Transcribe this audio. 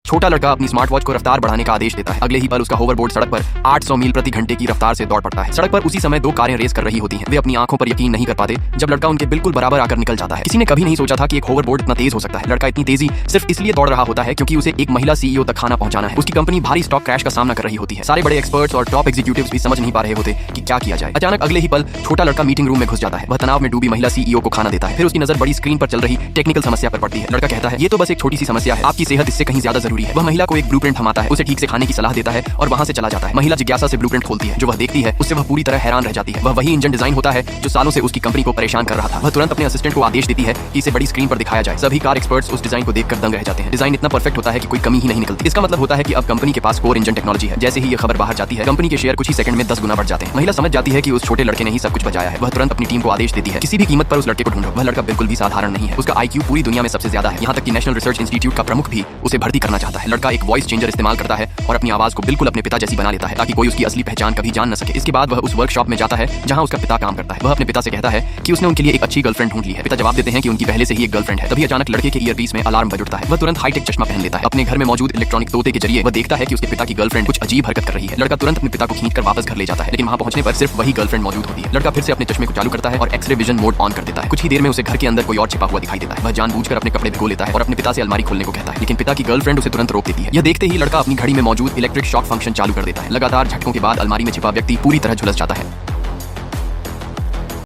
छोटा लड़का अपनी स्मार्ट वॉच को रफ्तार बढ़ाने का आदेश देता है। अगले ही पल उसका होवरबोर्ड सड़क पर 800 मील प्रति घंटे की रफ्तार से दौड़ पड़ता है। सड़क पर उसी समय दो कारें रेस कर रही होती हैं। वे अपनी आंखों पर यकीन नहीं कर पाते जब लड़का उनके बिल्कुल बराबर आकर निकल जाता है। किसी ने कभी नहीं सोचा था कि एक होवरबोर्ड इतना तेज हो सकता है। लड़का इतनी तेजी सिर्फ इसलिए दौड़ रहा होता है क्योंकि उसे एक महिला सीईओ तक खाना पहुंचाना है। उसकी कंपनी भारी स्टॉक क्रैश का सामना कर रही होती है। सारे बड़े एक्सपर्ट्स और टॉप एग्जीक्यूटिव्स भी समझ नहीं पा रहे होते कि क्या किया जाए। अचानक अगले ही पल छोटा लड़का मीटिंग रूम में घुस जाता है। वह तनाव में डूबी महिला सीईओ को खाना देता है। फिर उसकी नजर बड़ी स्क्रीन पर चल रही टेक्निकल समस्या पर पड़ती है। लड़का कहता है, ये तो बस एक छोटी सी समस्या है, आपकी सेहत इससे कहीं ज्यादा जरूरी है। वह महिला को एक ब्लूप्रिंट थमाता है, उसे ठीक से खाने की सलाह देता है और वहां से चला जाता है। महिला जिज्ञासा से ब्लूप्रिंट खोलती है। जो वह देखती है उससे वह पूरी तरह हैरान रह जाती है। वह वही इंजन डिजाइन होता है जो सालों से उसकी कंपनी को परेशान कर रहा था। वह तुरंत अपने असिस्टेंट को आदेश देती है कि इसे बड़ी स्क्रीन पर दिखाया जाए। सभी कार एक्सपर्ट्स उस डिजाइन को देखकर दंग रह जाते हैं। डिजाइन इतना परफेक्ट होता है कि कोई कमी ही नहीं निकलती। इसका मतलब होता है कि अब कंपनी के पास कोर इंजन टेक्नोलॉजी है। जैसे ही ये खबर बाहर जाती है, कंपनी के शेयर कुछ ही सेकंड में 10 गुना बढ़ जाते हैं। महिला समझ जाती है कि उस छोटे लड़के ने ही सब कुछ बचाया है। वह तुरंत अपनी टीम को आदेश देती है, किसी भी कीमत पर उस लड़के को ढूंढो। वह लड़का बिल्कुल भी साधारण नहीं है। उसका IQ पूरी दुनिया में सबसे ज्यादा है। यहाँ तक कि नेशनल रिसर्च इंस्टीट्यूट का प्रमुख भी उसे भर्ती करना चाहता है। लड़का एक वॉइस चेंजर इस्तेमाल करता है और अपनी आवाज को बिल्कुल अपने पिता जैसी बना लेता है ताकि कोई उसकी असली पहचान कभी जान न सके। इसके बाद वह उस वर्कशॉप में जाता है जहां उसका पिता काम करता है। वह अपने पिता से कहता है कि उसने उनके लिए एक अच्छी गर्लफ्रेंड ढूंढ ली है। पिता जवाब देते हैं कि उनकी पहले से ही एक गर्लफ्रेंड है। तभी अचानक लड़के के ईयरपीस में अलार्म बज उठता है। वह तुरंत हाईटेक चश्मा पहन लेता है। अपने घर में मौजूद इलेक्ट्रॉनिक तोते के जरिए वह देखता है कि उसके पिता की गर्लफ्रेंड कुछ अजीब हरकत कर रही है। लड़का तुरंत अपने पिता को खींचकर वापस घर ले जाता है, लेकिन वहां पहुंचने पर सिर्फ वही गर्लफ्रेंड मौजूद होती है। लड़का फिर से अपने चश्मे को चालू करता है और एक्सरे विजन मोड ऑन कर देता है। कुछ ही देर में उसे घर के अंदर कोई और छिपा हुआ दिखाई देता है। वह जानबूझकर अपने कपड़े भिगो लेता है और अपने पिता से अलमारी खोलने को कहता है, लेकिन पिता की गर्लफ्रेंड उसे तुरंत रोक देती है। यह देखते ही लड़का अपनी घड़ी में मौजूद इलेक्ट्रिक शॉक फंक्शन चालू कर देता है। लगातार झटकों के बाद अलमारी में छिपा व्यक्ति पूरी तरह झुलस जाता है।